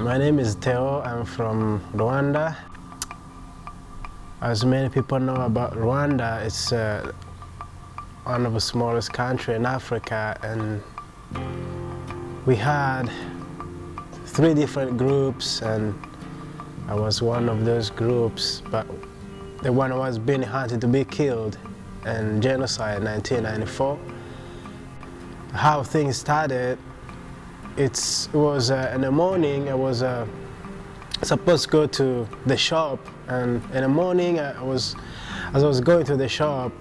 My name is Theo. I'm from Rwanda. As many people know about Rwanda, it's one of the smallest countries in Africa, and we had 3 different groups, and I was one of those groups, but the one was being hunted to be killed in genocide in 1994. How things started, it was in the morning. I was supposed to go to the shop, and in the morning as I was going to the shop,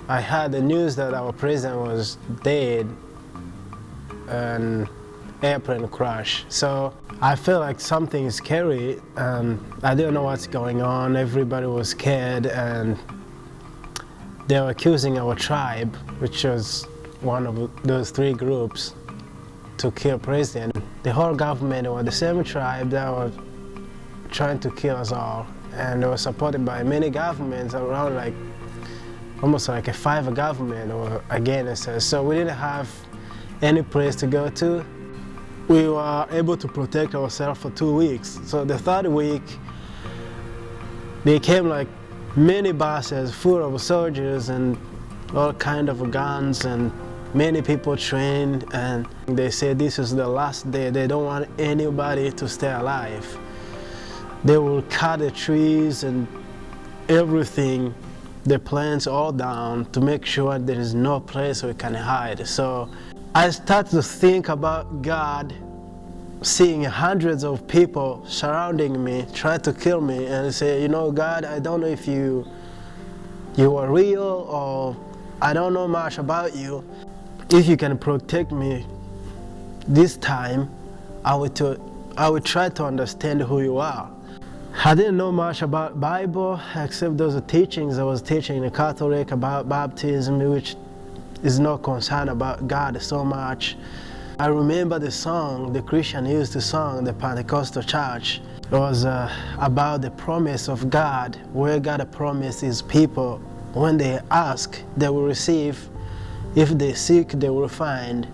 I heard the news that our president was dead in an airplane crash. So I feel like something is scary, and I didn't know what's going on. Everybody was scared, and they were accusing our tribe, which was one of those 3 groups, to kill president. The whole government was the same tribe that was trying to kill us all, and they were supported by many governments around, like almost like 5 governments were against us. So we didn't have any place to go to. We were able to protect ourselves for 2 weeks. So the 3rd week, they came like many buses full of soldiers and all kind of guns, and many people trained, and they said this is the last day. They don't want anybody to stay alive. They will cut the trees and everything, the plants all down, to make sure there is no place we can hide. So I started to think about God, seeing hundreds of people surrounding me, trying to kill me, and say, you know, God, I don't know if you are real, or I don't know much about you. If you can protect me this time, I would try to understand who you are. I didn't know much about Bible except those teachings I was teaching in the Catholic about baptism, which is not concerned about God so much. I remember the song the Christian used to sing in the Pentecostal church. It was about the promise of God, where God promised His people, when they ask, they will receive. If they seek, they will find.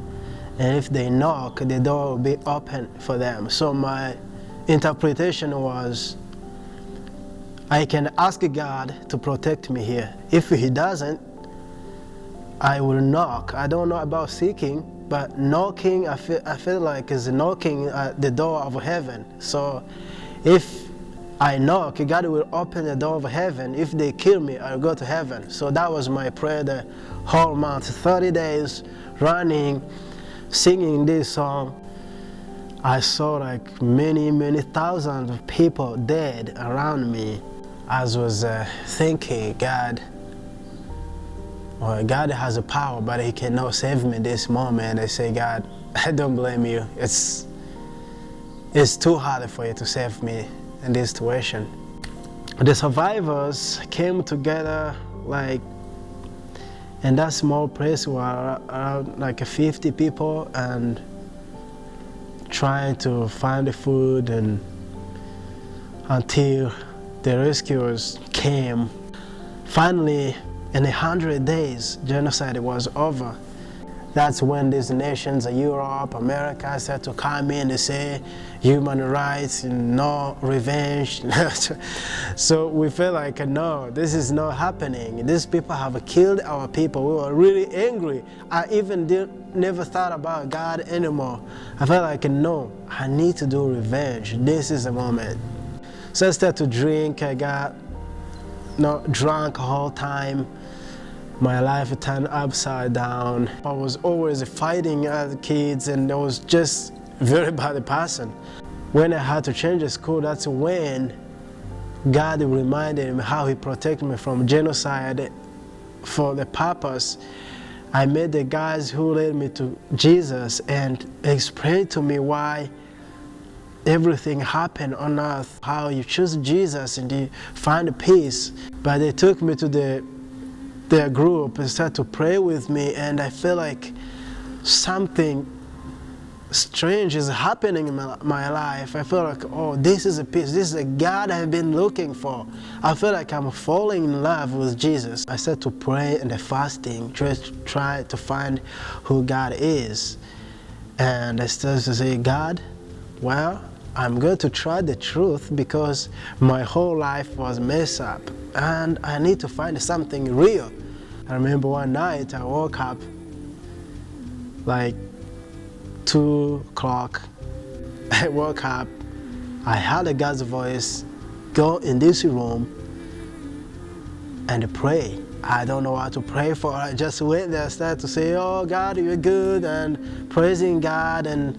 And if they knock, the door will be open for them. So my interpretation was, I can ask God to protect me here. If He doesn't, I will knock. I don't know about seeking, but knocking, I feel like is knocking at the door of heaven. So if I knock, God will open the door of heaven. If they kill me, I'll go to heaven. So that was my prayer the whole month, 30 days running, singing this song. I saw like many thousands of people dead around me. I was thinking, God has a power, but He cannot save me this moment. I say, God, I don't blame you. It's too hard for you to save me in this situation. The survivors came together, like in that small place, we were around like 50 people, and trying to find the food, and until the rescuers came. Finally, in 100 days, genocide was over. That's when these nations, Europe, America, started to come in and say human rights and no revenge. So we felt like, no, this is not happening. These people have killed our people. We were really angry. I even never thought about God anymore. I felt like, no, I need to do revenge. This is the moment. So I started to drink. I got drunk the whole time. My life turned upside down. I was always fighting other kids, and I was just a very bad person. When I had to change the school, that's when God reminded me how He protected me from genocide for the purpose. I met the guys who led me to Jesus and explained to me why everything happened on earth, how you choose Jesus and you find peace. But they took me to their group and started to pray with me, and I feel like something strange is happening in my life. I feel like, oh, this is a peace. This is a God I've been looking for. I feel like I'm falling in love with Jesus. I started to pray and fasting, just try to find who God is. And I started to say, God, well, I'm going to try the truth because my whole life was messed up and I need to find something real. I remember one night I woke up like 2 o'clock. I woke up, I heard a God's voice, go in this room and pray. I don't know what to pray for. I just went there, started to say, oh God, you're good, and praising God. And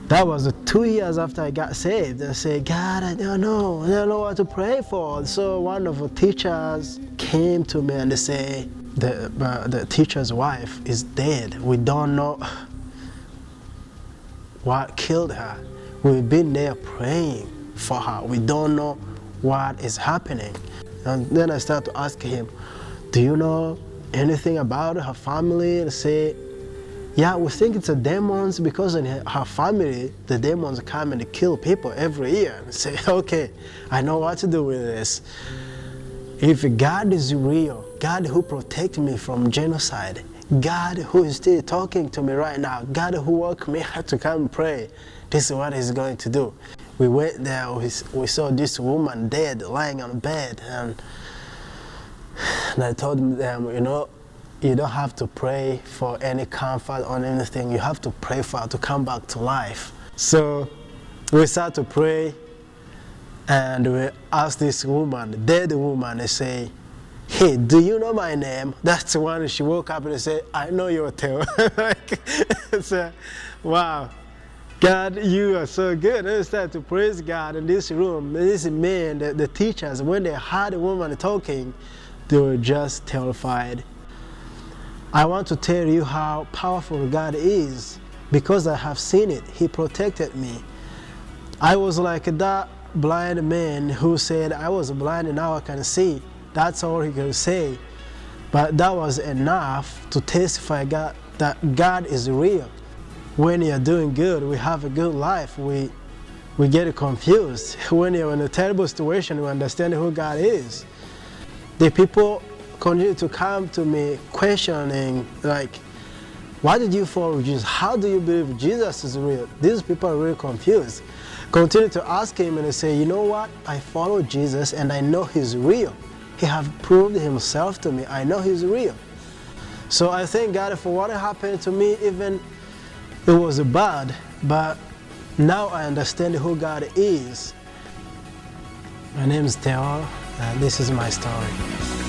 that was 2 years after I got saved. I said, God, I don't know what to pray for. So one of the teachers came to me and they say, the teacher's wife is dead. We don't know what killed her. We've been there praying for her. We don't know what is happening. And then I started to ask him, do you know anything about her family? And say, yeah, we think it's the demons because in her family, the demons come and kill people every year. And say, okay, I know what to do with this. If God is real, God who protected me from genocide, God who is still talking to me right now, God who woke me up to come and pray, this is what he's going to do. We went there, we saw this woman dead, lying on bed, and I told them, you know, you don't have to pray for any comfort or anything. You have to pray for her to come back to life. So we started to pray, and we asked this woman, dead woman, and say, hey, do you know my name? That's when she woke up and said, I know your Theo. So, wow, God, you are so good. And we started to praise God in this room. This man, the teachers, when they heard the woman talking, they were just terrified. I want to tell you how powerful God is because I have seen it. He protected me. I was like that blind man who said, I was blind and now I can see. That's all he could say. But that was enough to testify God, that God is real. When you're doing good, we have a good life. We get confused. When you're in a terrible situation, we understand who God is. The people continue to come to me questioning, like, why did you follow Jesus? How do you believe Jesus is real? These people are really confused. Continue to ask him and they say, you know what? I follow Jesus and I know he's real. He has proved himself to me. I know he's real. So I thank God for what happened to me, even it was bad, but now I understand who God is. My name is Theo, and this is my story.